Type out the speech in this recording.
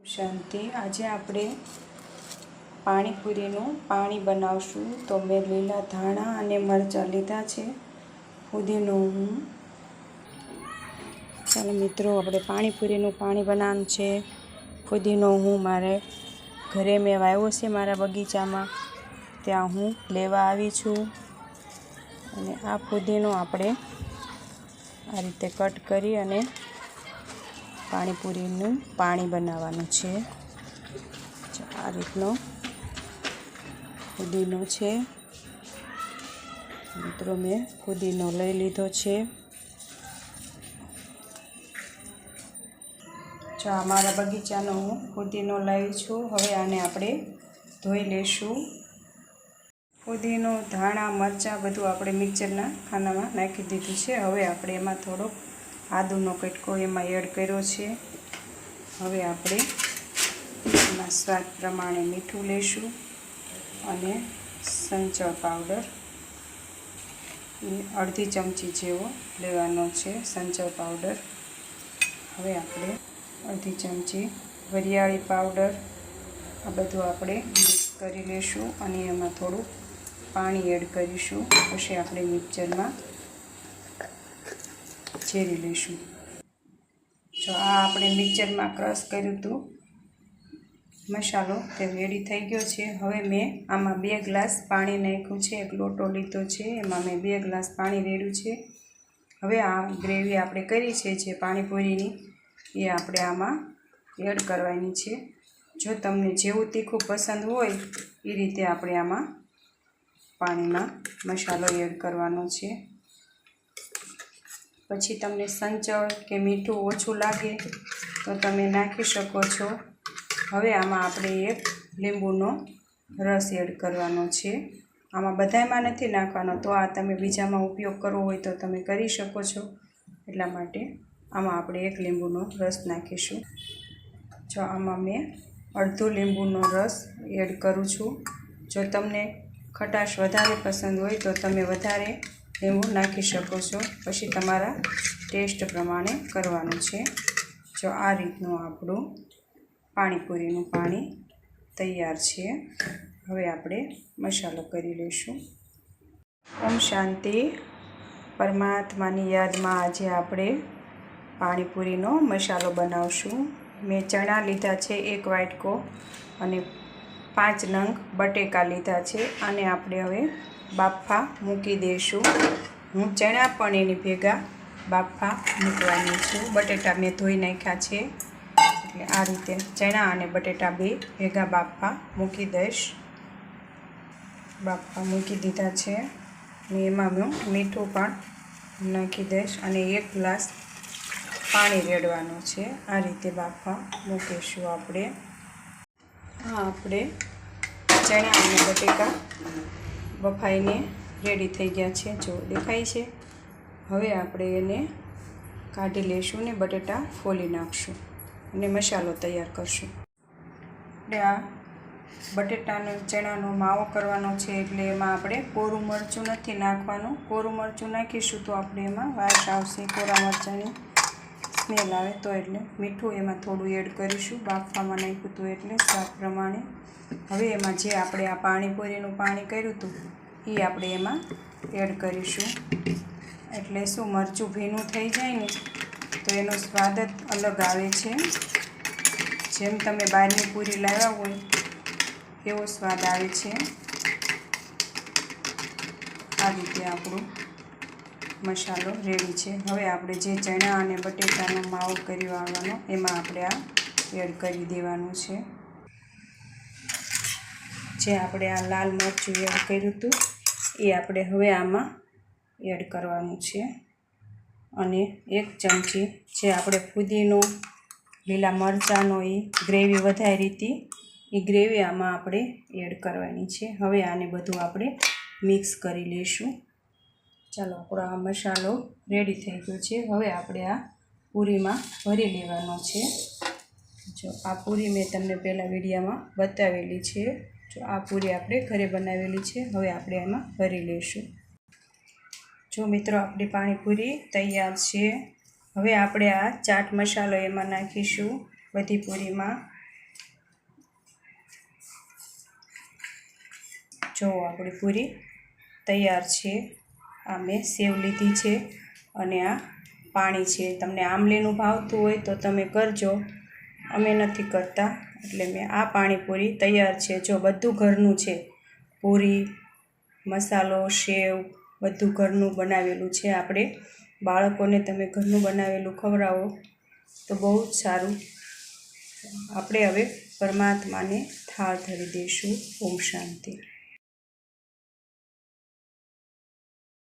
શાંતિ આજે આપણે પાણીપુરીનું પાણી બનાવશું। તો મેં લીલા ધાણા અને મરચાં લીધા છે, ફુદીનો ચાલો મિત્રો આપણે પાણીપુરીનું પાણી બનાવવાનું છે। ફુદીનો હું મારે ઘરે મેં વાવ્યો છે મારા બગીચામાં, ત્યાં હું લેવા આવી છું। અને આ ફુદીનો આપણે આ રીતે કટ કરી અને પાણીપુરીનું પાણી બનાવવાનું છે। આ રીતનો ફુદીનો છે મિત્રો, મેં ફુદીનો લઈ લીધો છે। જો આ મારા બગીચાનો હું ફુદીનો લાવી છું। હવે આને આપણે ધોઈ લેશું। ફુદીનો, ધાણા, મરચાં બધું આપણે મિક્સરના ખાનામાં નાખી દીધું છે। હવે આપણે એમાં થોડોક આદુનો કટકો એમાં એડ કર્યો છે। હવે આપણે એમાં સ્વાદ પ્રમાણે મીઠું લઈશું અને સંચળ પાવડર અડધી ચમચી જેવો લેવાનો છે સંચળ પાવડર। હવે આપણે અડધી ચમચી વરિયાળી પાવડર, આ બધું આપણે મિક્સ કરી લઈશું અને એમાં થોડું પાણી એડ કરીશું। પછી આપણે મિક્સરમાં ઝેરી લઈશું। જો આ આપણે મિક્સરમાં ક્રશ કર્યું હતું મસાલો, તે રેડી થઈ ગયો છે। હવે મેં આમાં 2 ગ્લાસ પાણી નાખ્યું છે, એક લોટો લીધો છે, એમાં મેં 2 ગ્લાસ પાણી રેડ્યું છે। હવે આ ગ્રેવી આપણે કરી છે જે પાણીપુરીની, એ આપણે આમાં એડ કરવાની છે। જો તમને જેવું તીખું પસંદ હોય એ રીતે આપણે આમાં પાણીમાં મસાલો એડ કરવાનો છે। પછી તમને સંચળ કે મીઠું ઓછું લાગે તો તમે નાખી શકો છો। હવે આમાં આપણે એક લીંબુનો રસ એડ કરવાનો છે। આમાં બધામાં નથી નાખવાનો, તો આ તમે બીજામાં ઉપયોગ કરવો હોય તો તમે કરી શકો છો, એટલા માટે આમાં આપણે એક લીંબુનો રસ નાખીશું। જો આમાં મેં અડધો લીંબુનો રસ એડ કરું છું। જો તમને ખટાશ વધારે પસંદ હોય તો તમે વધારે લીંબુ નાખી શકો છો, પછી તમારા ટેસ્ટ પ્રમાણે કરવાનું છે। જો આ રીતનું આપણું પાણીપુરીનું પાણી તૈયાર છે। હવે આપણે મસાલો કરી લઈશું। ઓમ શાંતિ, પરમાત્માની યાદમાં આજે આપણે પાણીપુરીનો મસાલો બનાવશું। મેં ચણા લીધા છે 1 વાટકો અને 5 નંગ બટેકા લીધા છે, અને આપણે હવે બાફા મૂકી દઈશું। હું ચણા પણ એની ભેગા બાફા મૂકવાની છું। બટેટા મેં ધોઈ નાખ્યા છે, એટલે આ રીતે ચણા અને બટેટા બે ભેગા બાફા મૂકી દઈશ। બાફા મૂકી દીધા છે અને એમાં હું મીઠું પણ નાખી દઈશ અને 1 ગ્લાસ પાણી રેડવાનું છે। આ રીતે બાફા મૂકીશું આપણે। આપણે ચણા અને બટેકા બફાઈને રેડી થઈ ગયા છે, જો દેખાય છે। હવે આપણે એને કાઢી લઈશું ને બટેટા ફોલી નાખશું અને મસાલો તૈયાર કરશું। આપણે આ બટેટાનો ચણાનો માવો કરવાનો છે, એટલે એમાં આપણે કોરું મરચું નથી નાખવાનું। કોરું મરચું નાખીશું તો આપણે એમાં વાસ આવશે, કોરા મરચાંની સ્મેલ આવે, તો એટલે મીઠું એમાં થોડું એડ કરીશું। બાફવામાં નાખ્યું હતું એટલે સ્વાદ પ્રમાણે। હવે એમાં જે આપણે આ પાણીપુરીનું પાણી કર્યું હતું એ આપણે એમાં એડ કરીશું। એટલે શું, મરચું ભીનું થઈ જાય ને તો એનો સ્વાદ જ અલગ આવે છે। જેમ તમે બહારની પૂરી લાવ્યા હોય એવો સ્વાદ આવે છે। આ રીતે આપણું મસાલો રેડી છે। હવે આપણે જે ચણા અને બટેટાનો માવો કરી વાળવાનો એમાં આપણે આ એડ કરી દેવાનું છે। જે આપણે આ લાલ મરચું એડ કર્યું હતું એ આપણે હવે આમાં એડ કરવાનું છે, અને 1 ચમચી જે આપણે ફુદીનો, લીલા મરચાંનો એ ગ્રેવી વધારી હતી એ ગ્રેવી આમાં આપણે એડ કરવાની છે। હવે આને બધું આપણે મિક્સ કરી લઈશું। ચાલો, આપણો આ મસાલો રેડી થઈ ગયો છે। હવે આપણે આ પૂરીમાં ભરી લેવાનો છે। જો આ પૂરી મેં તમને પહેલાં વિડીયોમાં બતાવેલી છે। જો આ પૂરી આપણે ઘરે બનાવેલી છે। હવે આપણે એમાં ભરી લઈશું। જો મિત્રો, આપણી પાણીપુરી તૈયાર છે। હવે આપણે આ ચાટ મસાલો એમાં નાખીશું બધી પૂરીમાં। જો આપણી પૂરી તૈયાર છે. આ મેં સેવ લીધી છે અને આ પાણી છે. તમને આમલીનું ભાવતું હોય તો તમે કરજો, અમે નથી કરતા એટલે મેં આ પાણીપુરી તૈયાર છે. જો બધું ઘરનું છે, પૂરી, મસાલો, સેવ બધું ઘરનું બનાવેલું છે. આપણે બાળકોને તમે ઘરનું બનાવેલું ખવડાવો તો બહુ જ સારું. આપણે હવે પરમાત્માને થાળ ધરી દઈશું. ઓમ શાંતિ.